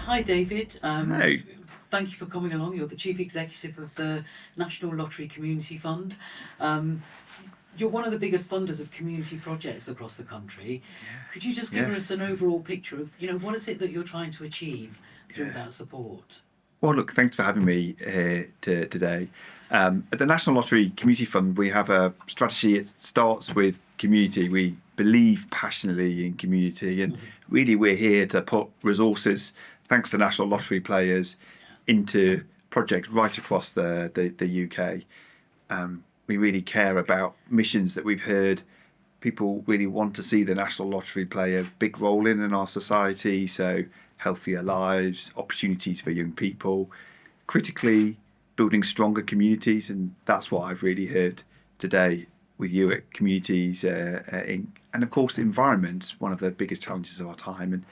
Hi, David. Hey. Thank you for coming along. You're the Chief Executive of the National Lottery Community Fund. Um, you're one of the biggest funders of community projects across the country. Could you just give us an overall picture of, what is it that you're trying to achieve through that support? Well, look, thanks for having me here today. At the National Lottery Community Fund, we have a strategy. It starts with community. We believe passionately in community, and really we're here to put resources, thanks to National Lottery players, into projects right across the UK. We really care about missions that we've heard people really want to see the National Lottery play a big role in our society. So healthier lives, opportunities for young people, critically building stronger communities. And that's what I've really heard today with you at Communities Inc. And of course, environment, one of the biggest challenges of our time. And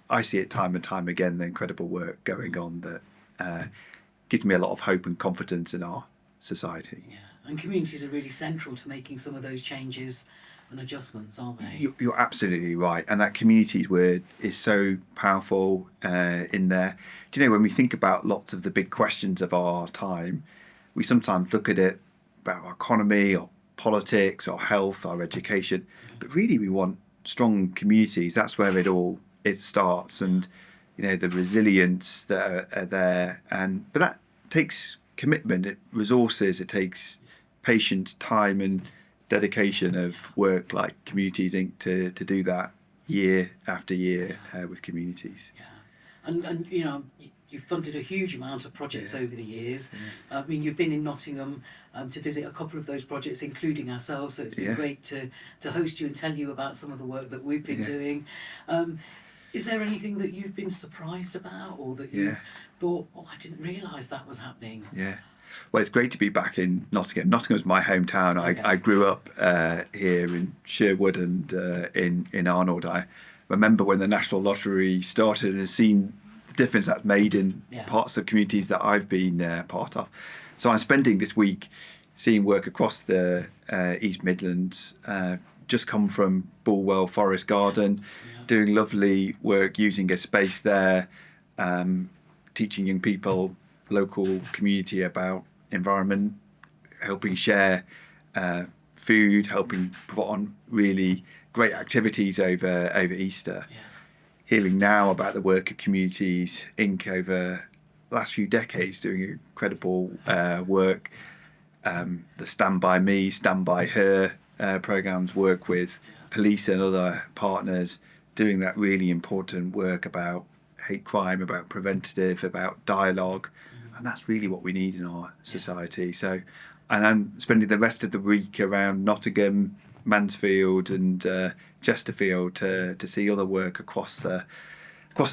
I see it time and time again, the incredible work going on that gives me a lot of hope and confidence in our society. Yeah, and communities are really central to making some of those changes and adjustments, aren't they? You're absolutely right, and that communities word is so powerful in there. Do you know, when we think about lots of the big questions of our time, we sometimes look at it about our economy, our politics, our health, our education, but really we want strong communities. That's where it starts, and the resilience that are there, but that takes commitment, resources, it takes patience, time, and dedication of work like Communities Inc. to do that year after year with communities. Yeah, and you've funded a huge amount of projects over the years. I mean, you've been in Nottingham to visit a couple of those projects, including ourselves. So it's been great to host you and tell you about some of the work that we've been doing. Is there anything that you've been surprised about, or that you thought, "Oh, I didn't realise that was happening"? Yeah. Well, it's great to be back in Nottingham. Nottingham's my hometown. Okay. I grew up here in Sherwood and in Arnold. I remember when the National Lottery started and have seen the difference that's made in parts of communities that I've been part of. So I'm spending this week seeing work across the East Midlands. Just come from Bulwell Forest Garden, doing lovely work using a space there, teaching young people, local community about environment, helping share food, helping put on really great activities over Easter. Hearing now about the work of Communities Inc. over the last few decades, doing incredible work. The Stand By Me, Stand By Her programs work with police and other partners, doing that really important work about hate crime, about preventative, about dialogue. And that's really what we need in our society. So, and I'm spending the rest of the week around Nottingham, Mansfield and Chesterfield to see other work across the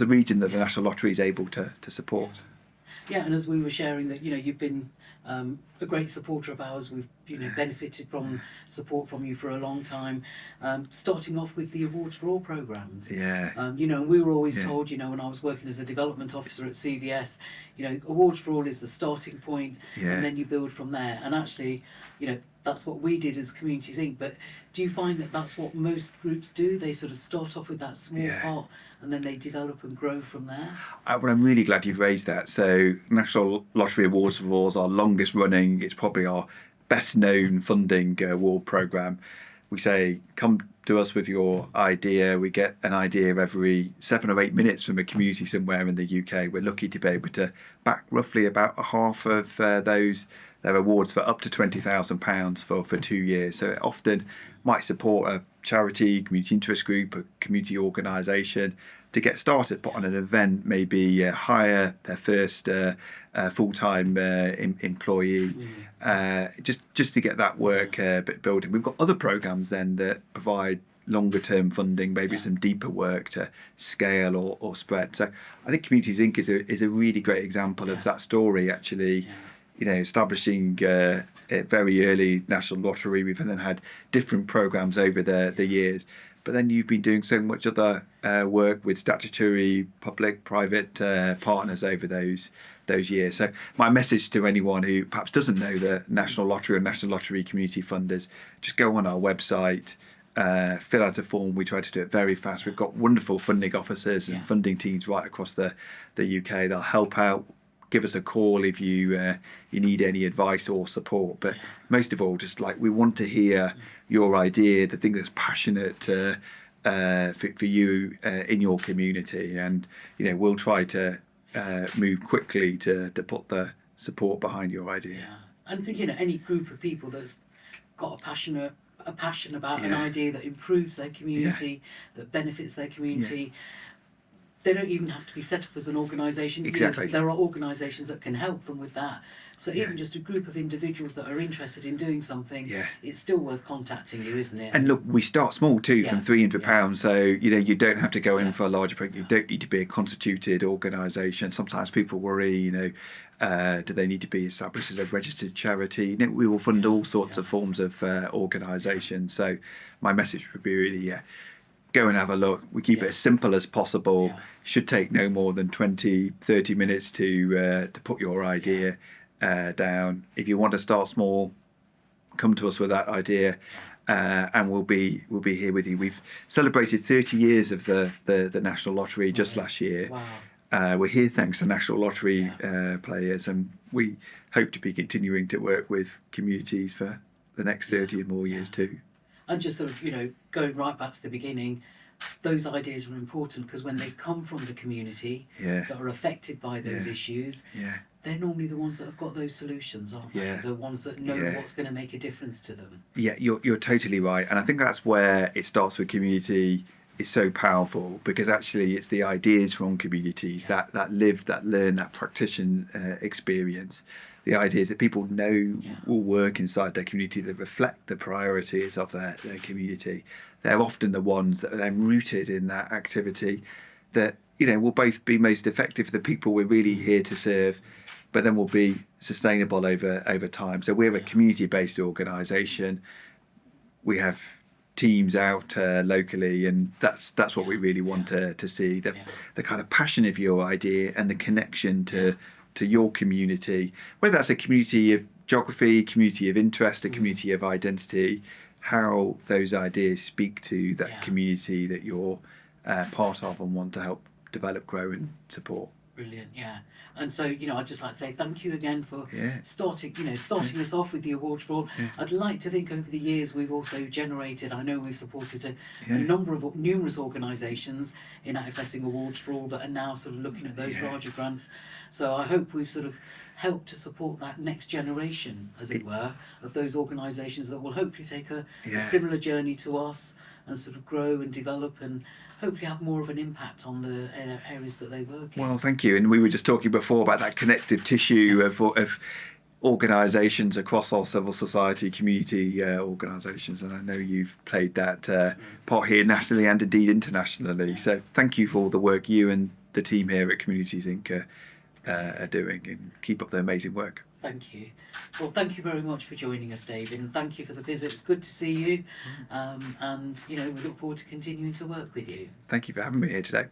region that the National Lottery is able to support. Yeah, and as we were sharing that, you've been a great supporter of ours. We've benefited from support from you for a long time, starting off with the Awards for All programmes. And we were always told, when I was working as a development officer at CVS, Awards for All is the starting point, and then you build from there. And actually, that's what we did as Communities Inc. But do you find that that's what most groups do? They sort of start off with that small part, and then they develop and grow from there? Well, I'm really glad you've raised that. So National Lottery Awards for All is our longest running, it's probably our best known funding award programme. We say, come to us with your idea. We get an idea every 7 or 8 minutes from a community somewhere in the UK. We're lucky to be able to back roughly about a half of their awards for up to £20,000 for 2 years. So it often might support a charity, community interest group, a community organisation to get started, put on an event, maybe hire their first full-time employee, just to get that work building. We've got other programmes then that provide longer term funding, maybe some deeper work to scale or spread. So I think Communities Inc. is a really great example of that story, actually. Establishing a very early National Lottery. We've then had different programmes over the years. But then you've been doing so much other work with statutory, public, private partners over those years. So my message to anyone who perhaps doesn't know the National Lottery or National Lottery Community Fund is just go on our website, fill out a form. We try to do it very fast. We've got wonderful funding officers and funding teams right across the UK. They'll help out. Give us a call if you need any advice or support. But most of all, just like we want to hear your idea, the thing that's passionate for you in your community, and we'll try to move quickly to put the support behind your idea. Yeah. And any group of people that's got a passion about an idea that improves their community, that benefits their community. They don't even have to be set up as an organisation. Exactly. There are organisations that can help them with that. So even just a group of individuals that are interested in doing something, it's still worth contacting you, isn't it? And look, we start small too, from £300. So you don't have to go in for a larger project. You don't need to be a constituted organisation. Sometimes people worry, do they need to be established as a registered charity? We will fund all sorts of forms of organisations. So my message would be really, go and have a look. We keep it as simple as possible. Should take no more than 20-30 minutes to put your idea down. If you want to start small, come to us with that idea, and we'll be here with you. We've celebrated 30 years of the National Lottery just last year. Wow. We're here thanks to National Lottery players, and we hope to be continuing to work with communities for the next 30 and more years too. And just sort of, going right back to the beginning, those ideas are important because when they come from the community that are affected by those issues, they're normally the ones that have got those solutions, aren't they? The ones that know what's going to make a difference to them. Yeah, you're totally right. And I think that's where it starts with community is so powerful, because actually it's the ideas from communities that live, that learn, that practitioner experience. The ideas that people know will work inside their community, that reflect the priorities of their community. They're often the ones that are then rooted in that activity that, will both be most effective for the people we're really here to serve, but then will be sustainable over time. So we're a community-based organisation. We have teams out locally, and that's what we really want to see. The kind of passion of your idea and the connection to your community, whether that's a community of geography, community of interest, a community of identity, how those ideas speak to that community that you're part of and want to help develop, grow and support. Brilliant, And so, I'd just like to say thank you again for starting us off with the awards for all. I'd like to think over the years we've also generated, I know we've supported a numerous organisations in accessing awards for all that are now sort of looking at those larger grants. So I hope we've sort of helped to support that next generation, as it were, of those organisations that will hopefully take a similar journey to us and sort of grow and develop and hopefully have more of an impact on the areas that they work in. Well, thank you. And we were just talking before about that connective tissue of organisations across our civil society, community organisations, and I know you've played that part here nationally and indeed internationally. So thank you for all the work you and the team here at Communities Inc. are doing, and keep up the amazing work. Thank you. Well, thank you very much for joining us, David, and thank you for the visit. It's good to see you, and we look forward to continuing to work with you. Thank you for having me here today.